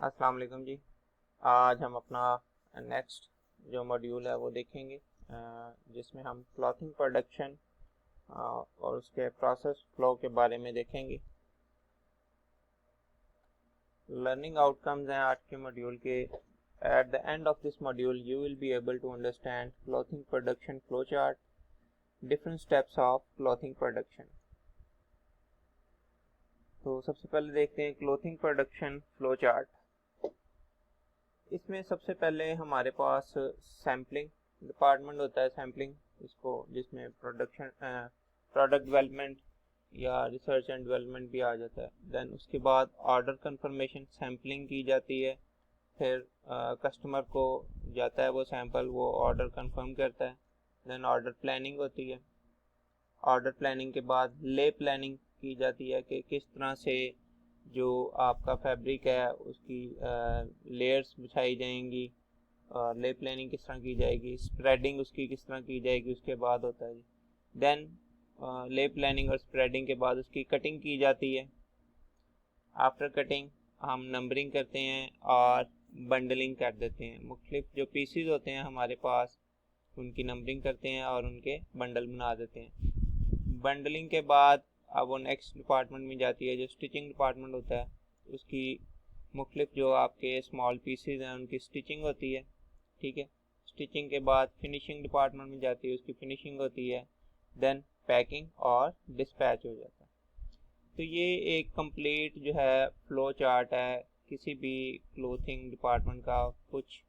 अस्सलाम वालेकुम जी। आज हम अपना नेक्स्ट जो मॉड्यूल है वो देखेंगे, जिसमें हम क्लॉथिंग प्रोडक्शन और उसके प्रोसेस फ्लो के बारे में देखेंगे। लर्निंग आउटकम्स हैं आज के मॉड्यूल के। At the end of this module you will be able to understand clothing production flow chart, different steps of clothing production. तो सबसे पहले देखते हैं क्लॉथिंग प्रोडक्शन फ्लो चार्ट। इसमें सबसे पहले हमारे पास सैम्पलिंग डिपार्टमेंट होता है, सैम्पलिंग इसको, जिसमें प्रोडक्ट डेवलपमेंट या रिसर्च एंड डेवलपमेंट भी आ जाता है। देन उसके बाद ऑर्डर कंफर्मेशन, सैम्पलिंग की जाती है, फिर कस्टमर को जाता है वो सैंपल, वो ऑर्डर कंफर्म करता है। देन ऑर्डर प्लानिंग होती है। ऑर्डर प्लानिंग के बाद ले प्लानिंग की जाती है कि किस तरह से जो आपका फैब्रिक है उसकी लेयर्स बिछाई जाएंगी, और ले प्लानिंग किस तरह की जाएगी, स्प्रेडिंग उसकी किस तरह की जाएगी, उसके बाद होता है जी। देन ले प्लानिंग और स्प्रेडिंग के बाद उसकी कटिंग की जाती है। आफ्टर कटिंग हम नंबरिंग करते हैं और बंडलिंग कर देते हैं। मुख्तलिफ जो पीसीज होते हैं हमारे पास उनकी नंबरिंग करते हैं और उनके बंडल बना देते हैं। बंडलिंग के बाद अब वो नेक्स्ट डिपार्टमेंट में जाती है जो स्टिचिंग डिपार्टमेंट होता है। उसकी मुख्तलिफ जो आपके स्मॉल पीसेज हैं उनकी स्टिचिंग होती है, ठीक है। स्टिचिंग के बाद फिनिशिंग डिपार्टमेंट में जाती है, उसकी फिनिशिंग होती है। देन पैकिंग और डिस्पैच हो जाता है। तो ये एक कंप्लीट जो है फ्लो चार्ट है किसी भी क्लोथिंग डिपार्टमेंट का। कुछ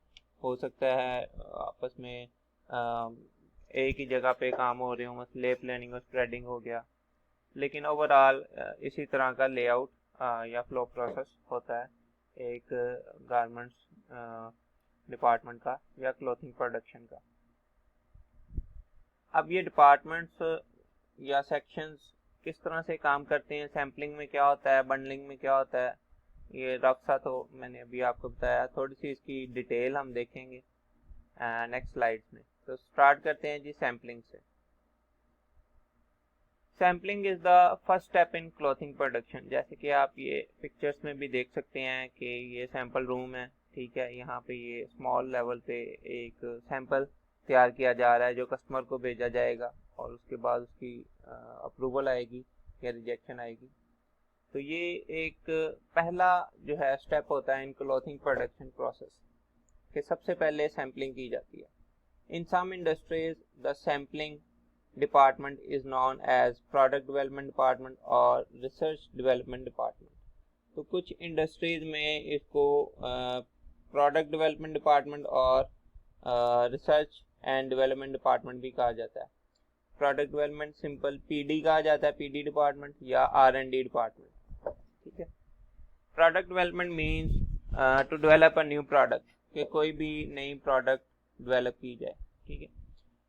हो सकता है आपस में एक ही जगह पे काम हो रहे हो, मतलब ले प्लानिंग और स्प्रेडिंग हो गया, लेकिन ओवरऑल इसी तरह का लेआउट या फ्लो प्रोसेस होता है एक गारमेंट्स डिपार्टमेंट का या क्लोथिंग प्रोडक्शन का। अब ये डिपार्टमेंट्स या सेक्शंस किस तरह से काम करते हैं, सैम्पलिंग में क्या होता है, बंडलिंग में क्या होता है, ये रफ सा तो मैंने अभी आपको बताया। थोड़ी सी इसकी डिटेल हम देखेंगे नेक्स्ट स्लाइड्स में। तो स्टार्ट करते हैं जी सैम्पलिंग से। Sampling is the first step in clothing production. जैसे कि आप ये पिक्चर्स में भी देख सकते हैं कि ये सैंपल रूम है, ठीक है। यहाँ पे ये स्मॉल लेवल पे एक सैंपल तैयार किया जा रहा है जो कस्टमर को भेजा जाएगा और उसके बाद उसकी अप्रूवल आएगी या रिजेक्शन आएगी। तो ये एक पहला जो है स्टेप होता है इन क्लॉथिंग प्रोडक्शन प्रोसेस कि सबसे पहले सैम्पलिंग की जाती है। In some industries the sampling department is known as product development department और रिसर्च डेवलपमेंट डिपार्टमेंट। तो कुछ इंडस्ट्रीज में इसको प्रोडक्ट डेवलपमेंट डिपार्टमेंट और रिसर्च एंड डेवलपमेंट डिपार्टमेंट भी कहा जाता है। प्रोडक्ट डेवलपमेंट सिंपल पीडी कहा जाता है, पीडी डिपार्टमेंट या आर&डी डिपार्टमेंट, ठीक है। Product development means to develop a new product, कि कोई भी नई प्रोडक्ट डेवलप की जाए, ठीक है।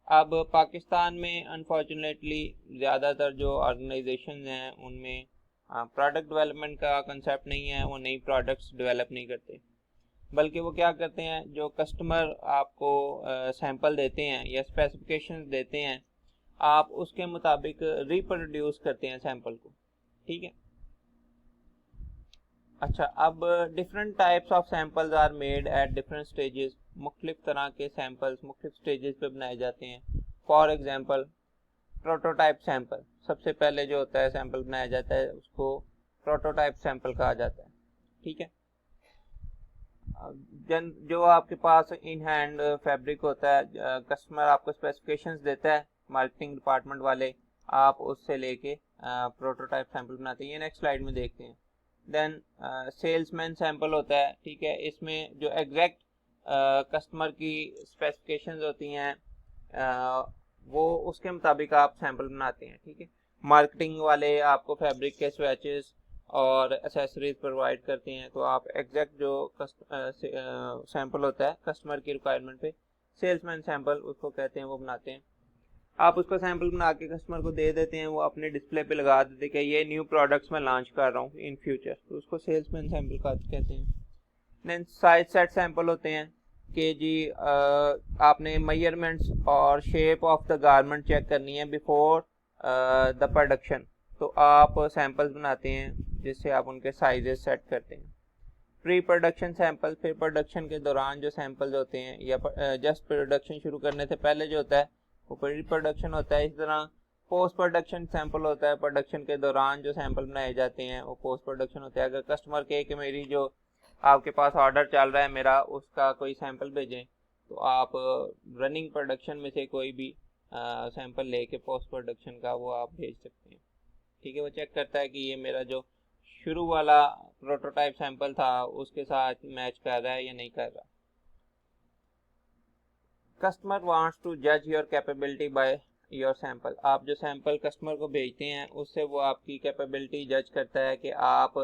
अब पाकिस्तान में अनफॉर्चुनेटली ज़्यादातर जो ऑर्गेनाइजेशन हैं उनमें प्रोडक्ट डेवलपमेंट का कंसेप्ट नहीं है। वो नई प्रोडक्ट्स डेवलप नहीं करते, बल्कि वो क्या करते हैं, जो कस्टमर आपको सैंपल देते हैं या स्पेसिफिकेशंस देते हैं, आप उसके मुताबिक रिप्रोड्यूस करते हैं सैंपल को, ठीक है। अच्छा, अब different types of samples are made at different stages. मुख्तलिफ तरह के सैंपल्स मुख्तलिफ स्टेजेस पे बनाए जाते हैं। फॉर एग्जांपल प्रोटोटाइप सैंपल, सबसे पहले जो होता है सैंपल बनाया जाता है उसको प्रोटोटाइप सैंपल कहा जाता है, ठीक है। जो आपके पास इन हैंड फैब्रिक होता है, कस्टमर आपको स्पेसिफिकेशंस देता है, मार्केटिंग डिपार्टमेंट वाले, आप उससे लेके प्रोटोटाइप सैंपल बनाते हैं। ये नेक्स्ट स्लाइड में देखते हैं। देन सेल्समैन सैंपल होता है, ठीक है। इसमें जो एग्जैक्ट कस्टमर की स्पेसिफिकेशंस होती हैं वो उसके मुताबिक आप सैंपल बनाते हैं, ठीक है। मार्केटिंग वाले आपको फैब्रिक के स्वैचेस और एसेसरीज प्रोवाइड करते हैं, तो आप एग्जैक्ट जो सैंपल होता है कस्टमर की रिक्वायरमेंट पे, सेल्समैन सैंपल उसको कहते हैं, वो बनाते हैं। आप उसका सैंपल बना के कस्टमर को दे देते हैं, वो अपने डिस्प्ले पे लगा देते हैं कि ये न्यू प्रोडक्ट्स मैं लॉन्च कर रहा हूँ इन फ्यूचर, तो उसको सेल्समैन सैंपल कहते हैं। देन साइज सेट सैंपल होते हैं कि जी आपने मेजरमेंट्स और shape of the garment check करनी है बिफोर द प्रोडक्शन, तो आप सैंपल्स बनाते हैं जिससे आप उनके साइजेस सेट करते हैं। प्री प्रोडक्शन सैंपल, फिर प्रोडक्शन के दौरान जो सैंपल्स होते हैं या जस्ट प्रोडक्शन शुरू करने से पहले जो होता है वो प्री प्रोडक्शन होता है। इस तरह पोस्ट प्रोडक्शन सैंपल होता है, प्रोडक्शन के दौरान जो सैंपल बनाए जाते हैं वो पोस्ट प्रोडक्शन होता है। अगर कस्टमर कहे कि मेरी जो आपके पास ऑर्डर चल रहा है मेरा, उसका कोई सैंपल भेजें, तो आप रनिंग प्रोडक्शन में से कोई भी सैंपल लेके पोस्ट प्रोडक्शन का वो आप भेज सकते हैं। ठीक है, वो चेक करता है कि ये मेरा जो शुरू वाला प्रोटोटाइप सैंपल था उसके साथ मैच कर रहा है या नहीं कर रहा। कस्टमर वांट्स टू जज your capability by your sample. आप जो सैंपल कस्टमर को भेजते हैं उससे वो आपकी कैपेबिलिटी जज करता है कि आप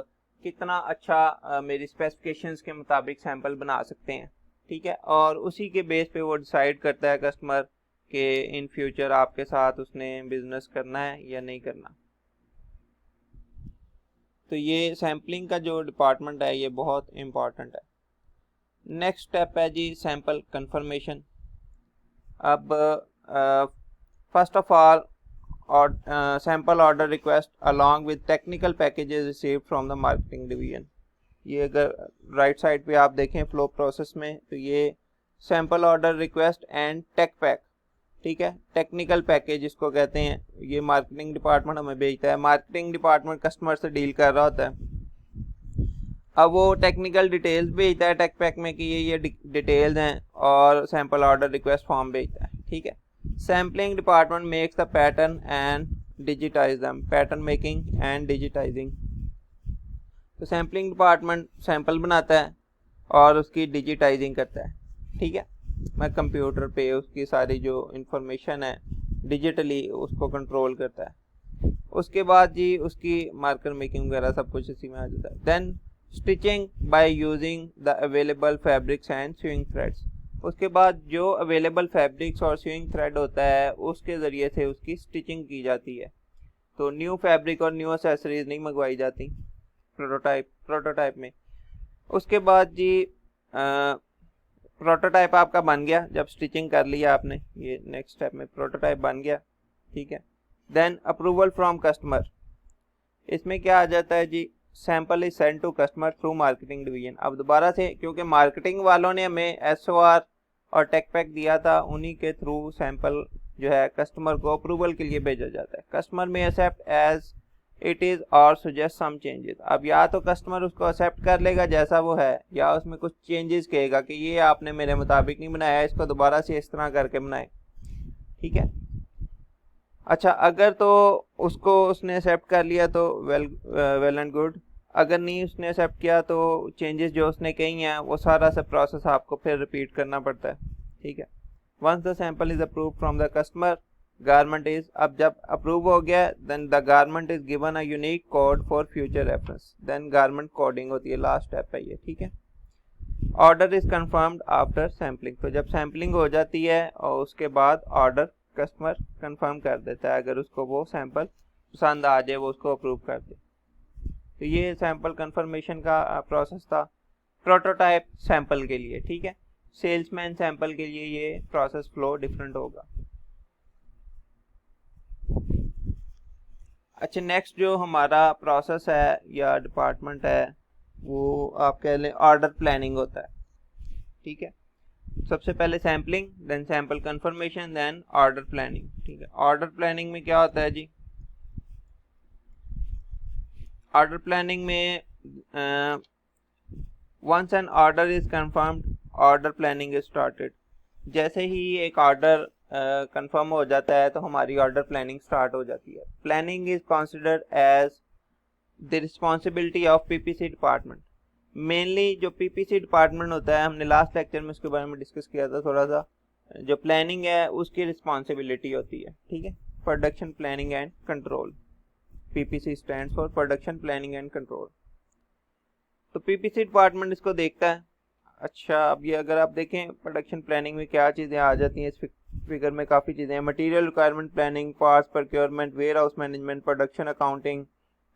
कितना अच्छा मेरी स्पेसिफिकेशंस के मुताबिक सैंपल बना सकते हैं। ठीक है, और उसी के बेस पे वो डिसाइड करता है कस्टमर कि इन फ्यूचर आपके साथ उसने बिजनेस करना है या नहीं करना। तो ये सैम्पलिंग का जो डिपार्टमेंट है ये बहुत इम्पॉर्टेंट है। नेक्स्ट स्टेप है जी सैंपल कंफर्मेशन। अब first of all sample order request along with technical packages received from the marketing division. ये अगर राइट साइड पे आप देखें फ्लो प्रोसेस में, तो ये sample order request and tech pack, ठीक है, टेक्निकल पैकेज इसको कहते हैं, ये मार्केटिंग डिपार्टमेंट हमें भेजता है। मार्केटिंग डिपार्टमेंट कस्टमर से डील कर रहा होता है, अब वो टेक्निकल डिटेल्स भेजता है टेक पैक में कि ये डिटेल्स हैं, और सैंपल ऑर्डर रिक्वेस्ट फॉर्म भेजता है। ठीक है, sampling department makes the pattern and digitise them, pattern making and digitising. तो सैम्पलिंग डिपार्टमेंट सैंपल बनाता है और उसकी डिजिटाइजिंग करता है। ठीक है, मैं कंप्यूटर पे उसकी सारी जो इंफॉर्मेशन है डिजिटली उसको कंट्रोल करता है। उसके बाद जी उसकी मार्कर मेकिंग वगैरह सब कुछ इसी में आ जाता है। Then stitching by using the available fabrics and sewing threads. उसके बाद जो अवेलेबल फैब्रिक्स और स्विंग थ्रेड होता है उसके ज़रिए से उसकी स्टिचिंग की जाती है। तो न्यू फैब्रिक और न्यू एक्सेसरीज नहीं मंगवाई जाती प्रोटोटाइप में। उसके बाद जी प्रोटोटाइप आपका बन गया, जब स्टिचिंग कर लिया आपने, ये नेक्स्ट स्टेप में प्रोटोटाइप बन गया। ठीक है, देन अप्रूवल फ्रॉम कस्टमर। इसमें क्या आ जाता है जी, sample is send to customer through marketing division. अब दोबारा से क्योंकि मार्केटिंग वालों ने हमें SOR और टेक पैक दिया था, उन्हीं के थ्रू सैंपल जो है कस्टमर को अप्रूवल के लिए भेजा जाता है। कस्टमर में एक्सेप्ट एज इट इज़ और सुजेस्ट सम चेंजेस। अब या तो कस्टमर उसको एक्सेप्ट कर लेगा जैसा वो है, या उसमें कुछ चेंजेस कहेगा कि ये आपने मेरे मुताबिक नहीं बनाया, इसको दोबारा से इस तरह करके बनाए। ठीक है, अच्छा अगर तो उसने एक्सेप्ट कर लिया तो वेल एंड गुड, अगर नहीं उसने एक्सेप्ट किया तो चेंजेस जो उसने कही हैं वो सारा सा प्रोसेस आपको फिर रिपीट करना पड़ता है। ठीक है, once the sample is approve from the customer, garment is, अब जब अप्रूव हो गया then the garment is given a unique code for future reference. Then garment coding होती है, लास्ट स्टेप है ये। ठीक है, order is confirmed after sampling. तो जब सैम्पलिंग हो जाती है और उसके बाद ऑर्डर कस्टमर कंफर्म कर देता है, अगर उसको वो सैंपल पसंद आ जाए वो उसको अप्रूव कर दे। तो ये सैंपल कंफर्मेशन का प्रोसेस था प्रोटोटाइप सैंपल के लिए। ठीक है, सेल्समैन सैंपल के लिए ये प्रोसेस फ्लो डिफरेंट होगा। अच्छा, नेक्स्ट जो हमारा प्रोसेस है या डिपार्टमेंट है वो आप कह लें ऑर्डर प्लानिंग होता है। ठीक है, सबसे पहले sampling, then sample confirmation, then order planning. ठीक है, ऑर्डर प्लानिंग में क्या होता है जी, ऑर्डर प्लानिंग में once an order is confirmed order planning is started. जैसे ही एक ऑर्डर कंफर्म हो जाता है तो हमारी ऑर्डर प्लानिंग स्टार्ट हो जाती है। Planning is considered as the responsibility of PPC department. Mainly जो PPC डिपार्टमेंट होता है, हमने लास्ट लेक्चर में उसके बारे में डिस्कस किया था थोड़ा सा, जो प्लानिंग है उसकी रिस्पॉन्सिबिलिटी होती है। ठीक है, production planning and control, PPC stands for production planning and control. तो PPC डिपार्टमेंट इसको देखता है। अच्छा, अब ये अगर आप देखें प्रोडक्शन प्लानिंग में क्या चीज़ें आ जाती हैं, इस फिगर में काफ़ी चीज़ें हैं। Material requirement planning, parts procurement, warehouse management, production accounting,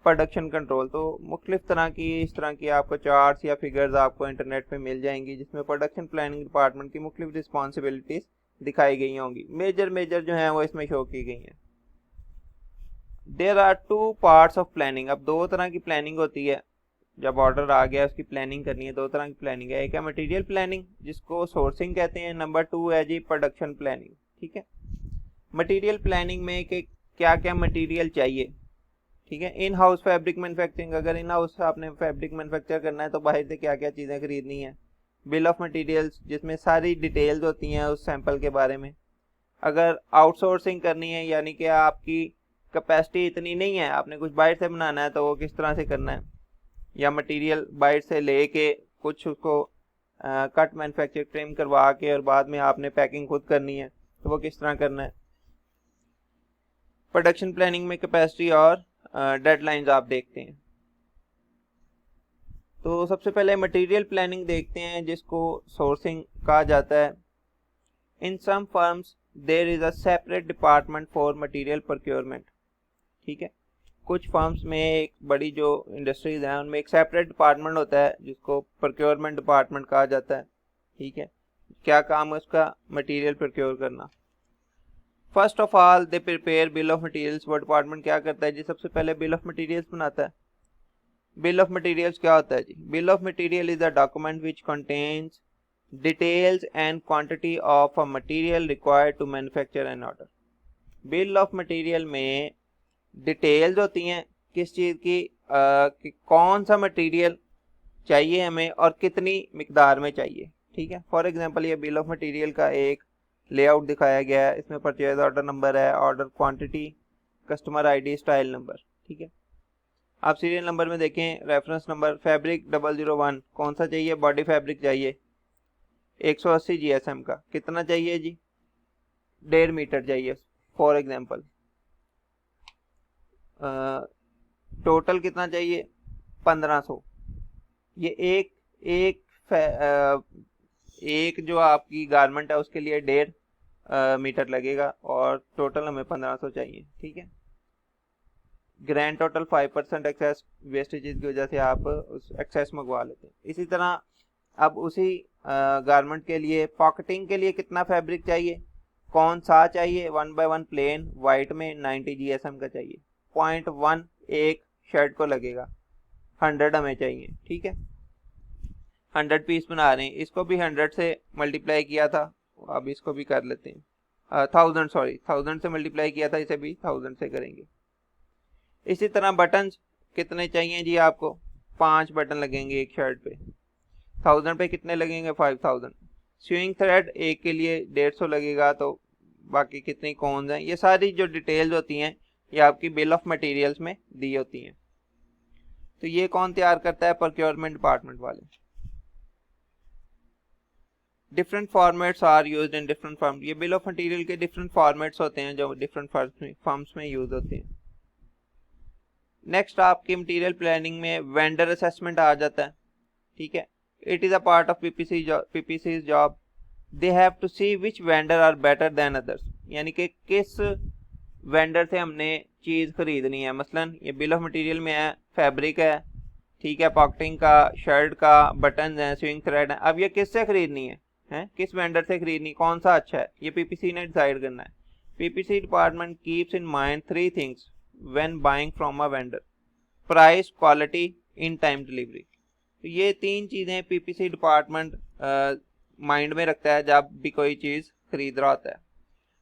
production control. तो मुख्तलिफ तरह की इस तरह की आपको चार्ट्स या फिगर्स आपको इंटरनेट पे मिल जाएंगी जिसमें प्रोडक्शन प्लानिंग डिपार्टमेंट की मुख्तलिफ रिस्पॉन्सिबिलिटीज़ दिखाई गई होंगी। मेजर जो हैं वो इसमें शो की गई हैं। There are 2 parts of planning. अब 2 तरह की प्लानिंग होती है। जब ऑर्डर आ गया उसकी प्लानिंग करनी है। दो तरह की प्लानिंग है, एक है मटेरियल प्लानिंग जिसको सोर्सिंग कहते हैं, नंबर 2 है जी प्रोडक्शन प्लानिंग। ठीक है, मटेरियल प्लानिंग में कि क्या क्या मटेरियल चाहिए। ठीक है, इन हाउस फैब्रिक मैन्युफैक्चरिंग, अगर इन हाउस आपने फैब्रिक मैन्युफैक्चर करना है तो बाहर से क्या क्या चीज़ें खरीदनी है। बिल ऑफ मटेरियल्स जिसमें सारी डिटेल्स होती हैं उस सैंपल के बारे में। अगर आउटसोर्सिंग करनी है यानी कि आपकी कैपेसिटी इतनी नहीं है, आपने कुछ बाहर से बनाना है तो वो किस तरह से करना है, या मटेरियल बाहर से लेके कुछ उसको कट मैन्युफैक्चर ट्रिम करवा के और बाद में आपने पैकिंग खुद करनी है तो वो किस तरह करना है। प्रोडक्शन प्लानिंग में कैपेसिटी और डेडलाइंस आप देखते हैं। तो सबसे पहले मटेरियल प्लानिंग देखते हैं जिसको सोर्सिंग कहा जाता है। In some firms there is a separate department for material procurement. ठीक है, कुछ फर्म्स में एक बड़ी जो इंडस्ट्रीज हैं उनमें एक सेपरेट डिपार्टमेंट होता है जिसको प्रोक्योरमेंट डिपार्टमेंट कहा जाता है। ठीक है, क्या काम है उसका, मटेरियल प्रोक्योर करना। First of all they prepare bill of materials. वो डिपार्टमेंट क्या करता है जी, सबसे पहले बिल ऑफ मटेरियल्स बनाता है। बिल ऑफ मटेरियल्स क्या होता है जी, bill of material is a document which contains details and quantity of a material required to manufacture an order. Bill of material में डिटेल्स होती हैं किस चीज़ की, कि कौन सा मटेरियल चाहिए हमें और कितनी मिकदार में चाहिए। ठीक है, फॉर एग्जांपल ये बिल ऑफ मटेरियल का एक लेआउट दिखाया गया है। इसमें परचेज ऑर्डर नंबर है, order quantity, customer ID, style number. ठीक है, आप सीरियल नंबर में देखें, रेफरेंस नंबर, फैब्रिक 001 कौन सा चाहिए, बॉडी फैब्रिक चाहिए 180 GSM का। कितना चाहिए जी, 1.5 मीटर चाहिए फॉर एग्जांपल। टोटल कितना चाहिए, 1500। ये एक जो आपकी गारमेंट है उसके लिए 1.5 मीटर लगेगा और टोटल हमें 1500 चाहिए। ठीक है, ग्रैंड टोटल 5% एक्सेस वेस्टेजेस की वजह से आप उस एक्सेस मंगवा लेते हैं। इसी तरह अब उसी गारमेंट के लिए पॉकेटिंग के लिए कितना फैब्रिक चाहिए, कौन सा चाहिए, 1 बाय 1 प्लेन वाइट में 90 GSM का चाहिए। 0.1 एक शर्ट को लगेगा, 100 हमें चाहिए। ठीक है, 100 पीस बना रहे हैं, इसको भी 100 से मल्टीप्लाई किया था, अब इसको भी कर लेते हैं 1000 से मल्टीप्लाई किया था, इसे भी 1000 से करेंगे। इसी तरह बटन कितने चाहिए जी आपको, 5 बटन लगेंगे एक शर्ट पे। 1000 पे कितने लगेंगे, 5000। स्विंग थ्रेड एक के लिए 150 लगेगा, तो बाकी कितनी कौन हैं, ये सारी जो डिटेल्स होती हैं ये आपकी बिल ऑफ मटेरियल्स में दी होती हैं। तो ये कौन तैयार करता है, प्रोक्योरमेंट डिपार्टमेंट वाले। Different formats are used in different firm. ये बिल ऑफ मटेरियल के डिफरेंट फॉर्मेट्स होते हैं जो डिफरेंट फर्म्स में यूज होते हैं। नेक्स्ट आपकी मटेरियल प्लानिंग में वेंडर असेसमेंट आ जाता है। ठीक है, it is a part of PPC job. They have to see which vendor are better than others, यानी कि किस वेंडर से हमने चीज़ खरीदनी है। मसलन ये बिल ऑफ मटेरियल में है, फैब्रिक है, ठीक है, पॉकेटिंग का, शर्ट का, बटन है, स्विंग थ्रेड है। अब ये किससे खरीदनी है, किस वेंडर से खरीदनी, कौन सा अच्छा है, ये पीपीसी ने डिसाइड करना है। PPC department keeps in mind 3 things when buying from a vendor: price, quality, in time delivery. तो ये 3 चीज़ें पीपीसी डिपार्टमेंट माइंड में रखता है जब भी कोई चीज़ खरीद रहा होता है।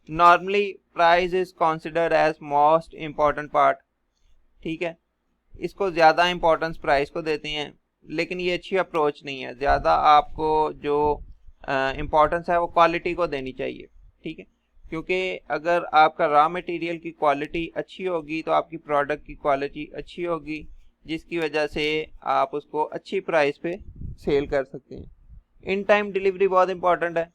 Normally price is considered as most important part. ठीक है, इसको ज़्यादा इम्पोर्टेंस प्राइस को देते हैं, लेकिन ये अच्छी अप्रोच नहीं है। ज़्यादा आपको जो इम्पोर्टेंस है वो क्वालिटी को देनी चाहिए। ठीक है, क्योंकि अगर आपका रॉ मटेरियल की क्वालिटी अच्छी होगी तो आपकी प्रोडक्ट की क्वालिटी अच्छी होगी, जिसकी वजह से आप उसको अच्छी प्राइस पे सेल कर सकते हैं। इन टाइम डिलीवरी बहुत इंपॉर्टेंट है।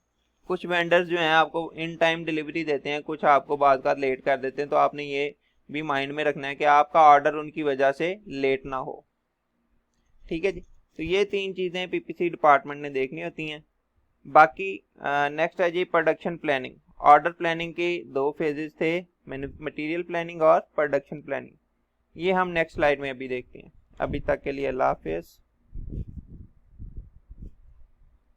कुछ वेंडर्स जो हैं आपको इन टाइम डिलीवरी देते हैं, कुछ आपको बाद का लेट कर देते हैं, तो आपने ये भी माइंड में रखना है कि आपका ऑर्डर उनकी वजह से लेट ना हो। ठीक है जी, तो ये 3 चीज़ें पीपीसी डिपार्टमेंट ने देखनी होती हैं। बाकी नेक्स्ट है जी प्रोडक्शन प्लानिंग। ऑर्डर प्लानिंग के 2 फेजेस थे, मटेरियल प्लानिंग और प्रोडक्शन प्लानिंग। ये हम नेक्स्ट स्लाइड में अभी देखते हैं। अभी तक के लिए अल्लाह हाफिज़।